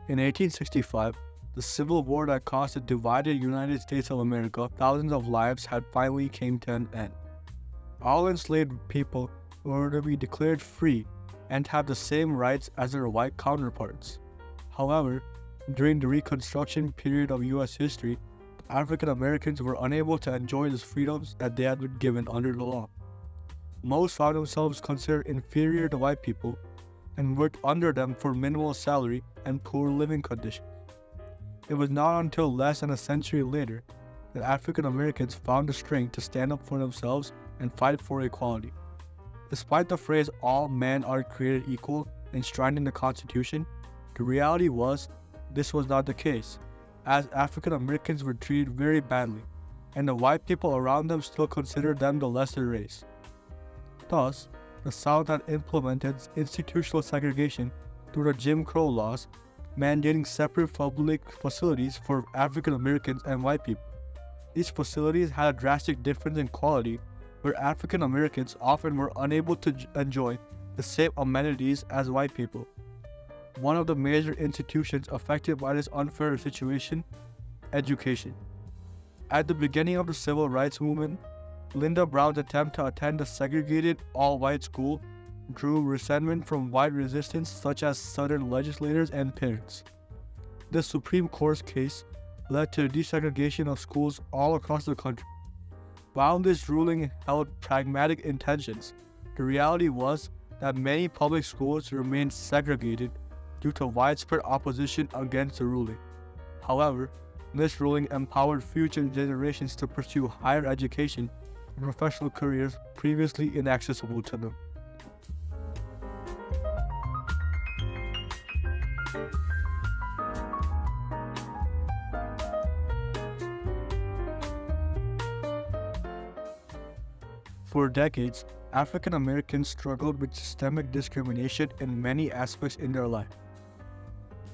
In 1865, the Civil War that caused the divided United States of America, thousands of lives had finally came to an end. All enslaved people were to be declared free and have the same rights as their white counterparts. However, during the Reconstruction period of U.S. history, African Americans were unable to enjoy these freedoms that they had been given under the law. Most found themselves considered inferior to white people and worked under them for minimal salary and poor living conditions. It was not until less than a century later that African Americans found the strength to stand up for themselves and fight for equality. Despite the phrase "all men are created equal" enshrined in the Constitution, the reality was this was not the case, as African Americans were treated very badly, and the white people around them still considered them the lesser race. Thus, the South had implemented institutional segregation through the Jim Crow laws, mandating separate public facilities for African Americans and white people. These facilities had a drastic difference in quality, where African Americans often were unable to enjoy the same amenities as white people. One of the major institutions affected by this unfair situation: education. At the beginning of the Civil Rights Movement, Linda Brown's attempt to attend a segregated all-white school drew resentment from white resistance such as Southern legislators and parents. The Supreme Court case led to the desegregation of schools all across the country. While this ruling held pragmatic intentions, the reality was that many public schools remained segregated due to widespread opposition against the ruling. However, this ruling empowered future generations to pursue higher education and professional careers previously inaccessible to them. For decades, African Americans struggled with systemic discrimination in many aspects in their life.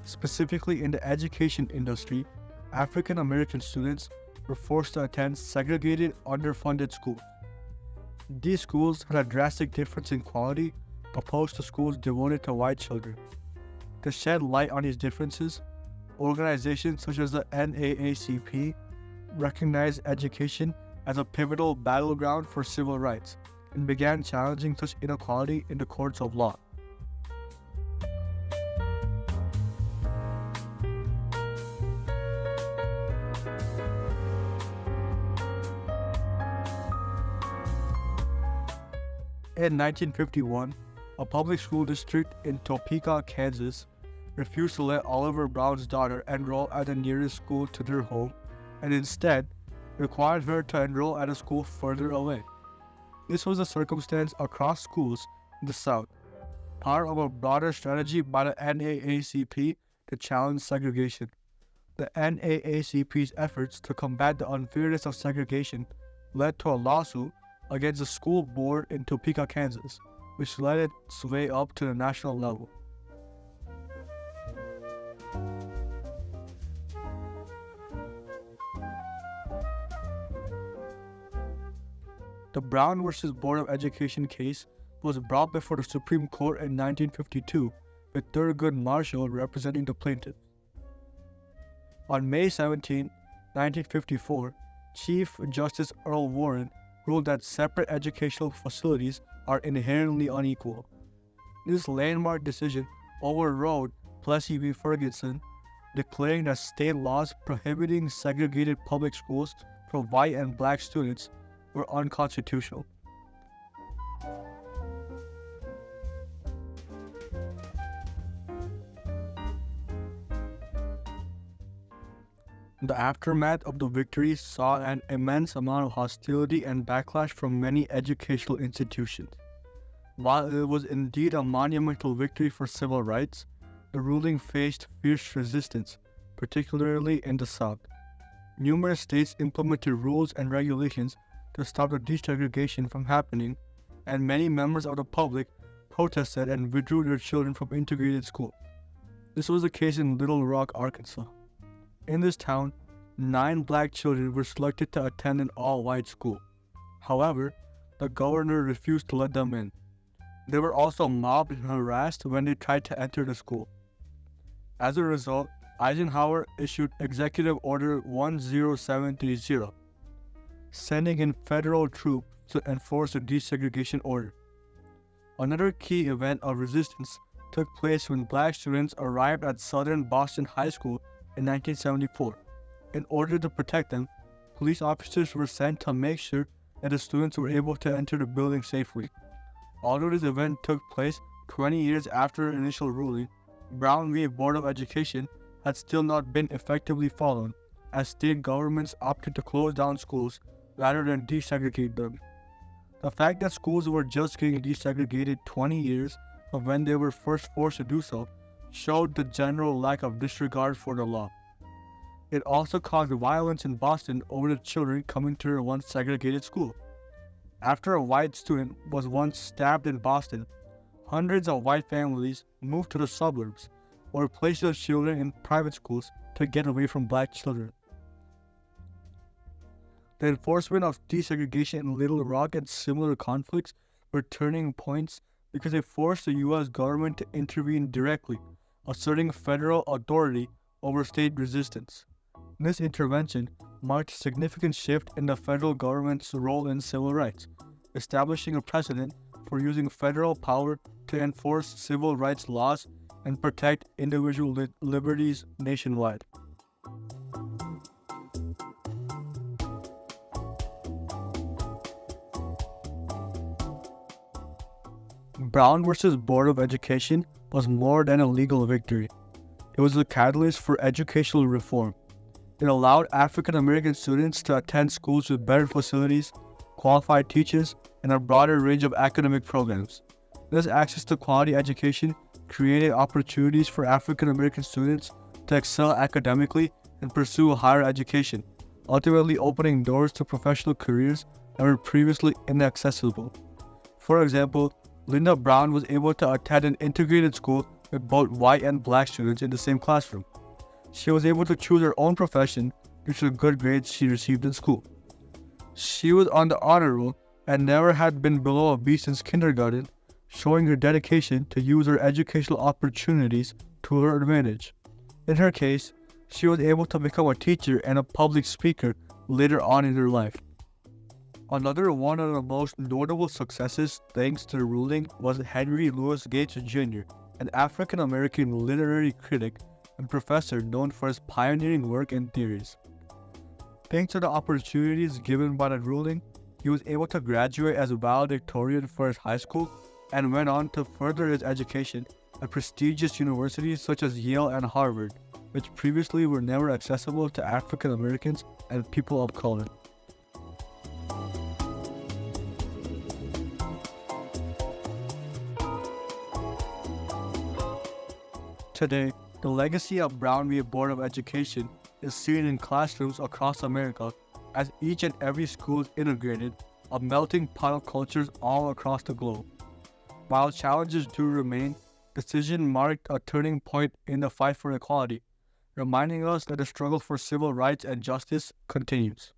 Specifically in the education industry, African American students were forced to attend segregated, underfunded schools. These schools had a drastic difference in quality opposed to schools devoted to white children. To shed light on these differences, organizations such as the NAACP recognized education as a pivotal battleground for civil rights and began challenging such inequality in the courts of law. In 1951, a public school district in Topeka, Kansas, refused to let Oliver Brown's daughter enroll at the nearest school to their home and instead required her to enroll at a school further away. This was a circumstance across schools in the South, part of a broader strategy by the NAACP to challenge segregation. The NAACP's efforts to combat the unfairness of segregation led to a lawsuit against the school board in Topeka, Kansas, which led its way up to the national level. The Brown v. Board of Education case was brought before the Supreme Court in 1952, with Thurgood Marshall representing the plaintiffs. On May 17, 1954, Chief Justice Earl Warren ruled that separate educational facilities are inherently unequal. This landmark decision overrode Plessy v. Ferguson, declaring that state laws prohibiting segregated public schools for white and black students were unconstitutional. The aftermath of the victory saw an immense amount of hostility and backlash from many educational institutions. While it was indeed a monumental victory for civil rights, the ruling faced fierce resistance, particularly in the South. Numerous states implemented rules and regulations to stop the desegregation from happening, and many members of the public protested and withdrew their children from integrated schools. This was the case in Little Rock, Arkansas. In this town, 9 black children were selected to attend an all-white school. However, the governor refused to let them in. They were also mobbed and harassed when they tried to enter the school. As a result, Eisenhower issued Executive Order 10730, sending in federal troops to enforce the desegregation order. Another key event of resistance took place when black students arrived at Southern Boston High School in 1974. In order to protect them, police officers were sent to make sure that the students were able to enter the building safely. Although this event took place 20 years after the initial ruling, Brown v. Board of Education had still not been effectively followed, as state governments opted to close down schools rather than desegregate them. The fact that schools were just getting desegregated 20 years from when they were first forced to do so showed the general lack of disregard for the law. It also caused violence in Boston over the children coming to their once segregated school. After a white student was once stabbed in Boston, hundreds of white families moved to the suburbs or placed their children in private schools to get away from black children. The enforcement of desegregation in Little Rock and similar conflicts were turning points because they forced the U.S. government to intervene directly, asserting federal authority over state resistance. This intervention marked a significant shift in the federal government's role in civil rights, establishing a precedent for using federal power to enforce civil rights laws and protect individual liberties nationwide. Brown versus Board of Education was more than a legal victory. It was a catalyst for educational reform. It allowed African American students to attend schools with better facilities, qualified teachers, and a broader range of academic programs. This access to quality education created opportunities for African American students to excel academically and pursue higher education, ultimately opening doors to professional careers that were previously inaccessible. For example, Linda Brown was able to attend an integrated school with both white and black students in the same classroom. She was able to choose her own profession due to the good grades she received in school. She was on the honor roll and never had been below a B since kindergarten, showing her dedication to use her educational opportunities to her advantage. In her case, she was able to become a teacher and a public speaker later on in her life. Another one of the most notable successes thanks to the ruling was Henry Louis Gates Jr., an African American literary critic and professor known for his pioneering work and theories. Thanks to the opportunities given by the ruling, he was able to graduate as a valedictorian for his high school and went on to further his education at prestigious universities such as Yale and Harvard, which previously were never accessible to African Americans and people of color. Today, the legacy of Brown v. Board of Education is seen in classrooms across America as each and every school is integrated, a melting pot of cultures all across the globe. While challenges do remain, the decision marked a turning point in the fight for equality, reminding us that the struggle for civil rights and justice continues.